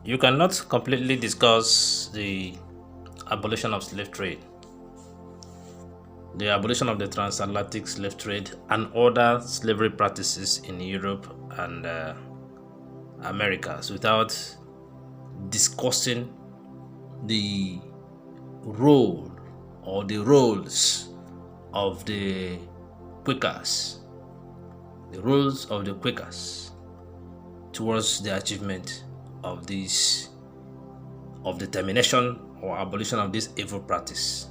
You cannot completely discuss the abolition of slave trade, the abolition of the transatlantic slave trade, and other slavery practices in Europe and Americas without discussing the role or the roles of the Quakers, towards the achievement of this, of the termination or abolition of this evil practice.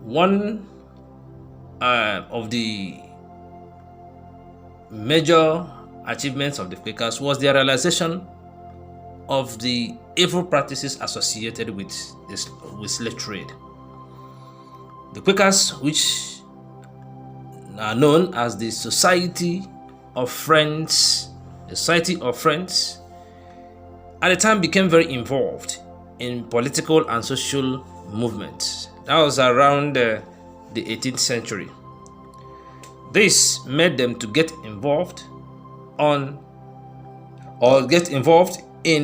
One of the major achievements of the Quakers was their realization of the evil practices associated with slave trade. The Quakers, which are known as the Society of Friends, at the time became very involved in political and social movements. That was around the 18th century. This made them to get involved in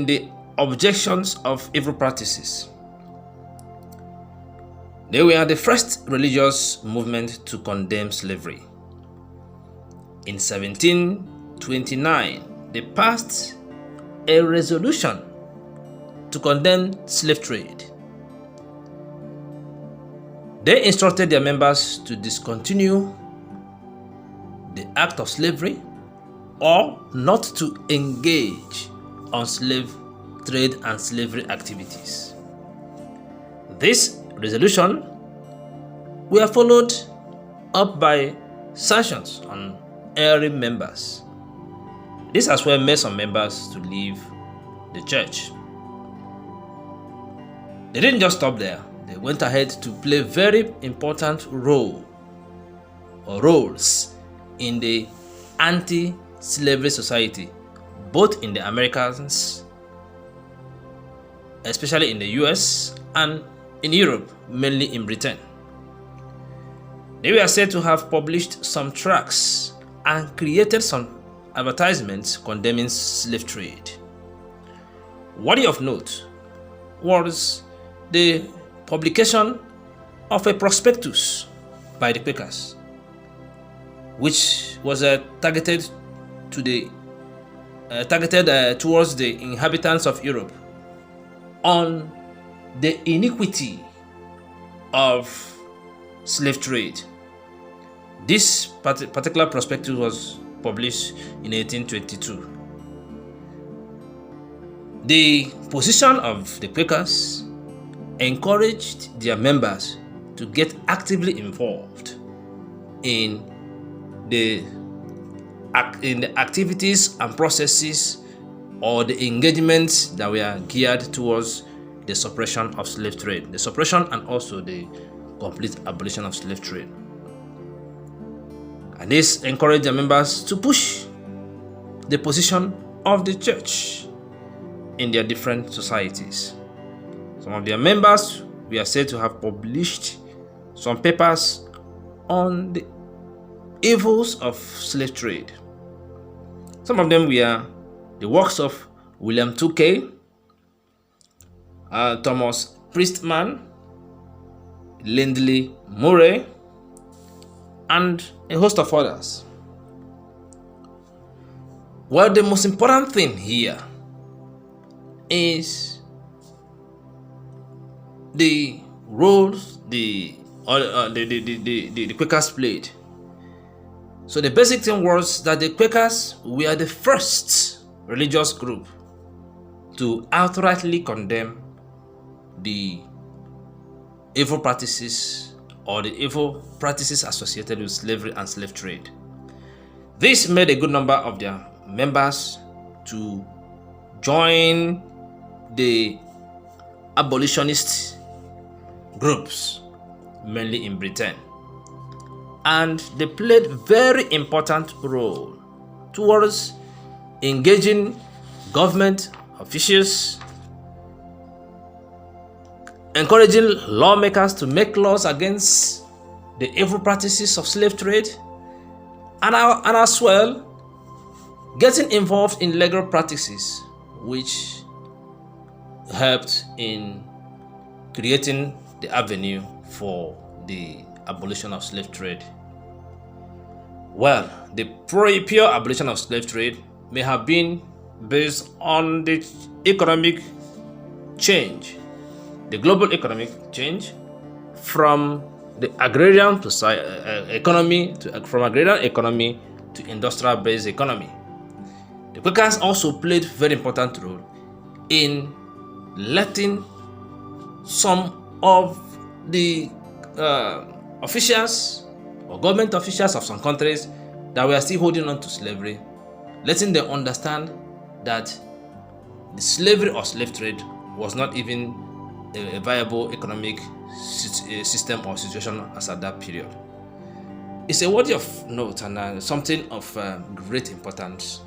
the objections of evil practices. They were the first religious movement to condemn slavery. In 1729, they passed a resolution to condemn slave trade. They instructed their members to discontinue the act of slavery or not to engage on slave trade and slavery activities. This resolution were followed up by sanctions on early members. This as well made some members to leave the church. They didn't just stop there. They went ahead to play very important roles in the anti-slavery society, both in the Americas, especially in the US, and in Europe, mainly in Britain. They were said to have published some tracts and created some advertisements condemning slave trade. Worthy of note was the publication of a prospectus by the Quakers, which was targeted towards the inhabitants of Europe on the iniquity of slave trade. This particular prospectus was published in 1822. The position of the Quakers encouraged their members to get actively involved in the activities and processes or the engagements that were geared towards the suppression of slave trade, the suppression and also the complete abolition of slave trade. And this encouraged their members to push the position of the church in their different societies. Some of their members were said to have published some papers on the evils of slave trade. Some of them were the works of William Tukey, Thomas Priestman, Lindley Murray, and a host of others. Well, the most important thing here is the roles the Quakers played. So the basic thing was that the Quakers were the first religious group to outrightly condemn the evil practices or the evil practices associated with slavery and slave trade. This made a good number of their members to join the abolitionist groups, mainly in Britain. And they played very important role towards engaging government officials, encouraging lawmakers to make laws against the evil practices of slave trade, and as well getting involved in legal practices which helped in creating the avenue for the abolition of slave trade. Well, the pure abolition of slave trade may have been based on the economic change, the global economic change from the agrarian economy from agrarian economy to industrial-based economy. The Quakers also played a very important role in letting some of the officials or government officials of some countries that were still holding on to slavery, letting them understand that the slavery or slave trade was not even a viable economic system or situation as at that period. It's a worthy of note and something of great importance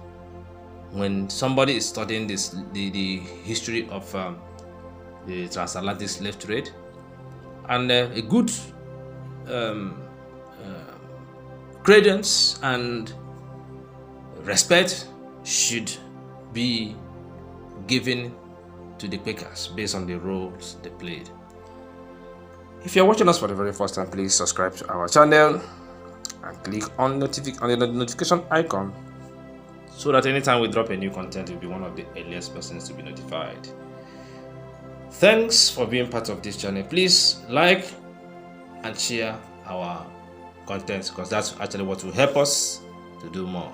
when somebody is studying the history of the transatlantic slave trade, and a good credence and respect should be given to the Quakers based on the roles they played. If you're watching us for the very first time, please subscribe to our channel and click on the notification icon so that anytime we drop a new content, you'll be one of the earliest persons to be notified. Thanks for being part of this journey. Please like and share our content, because that's actually what will help us to do more.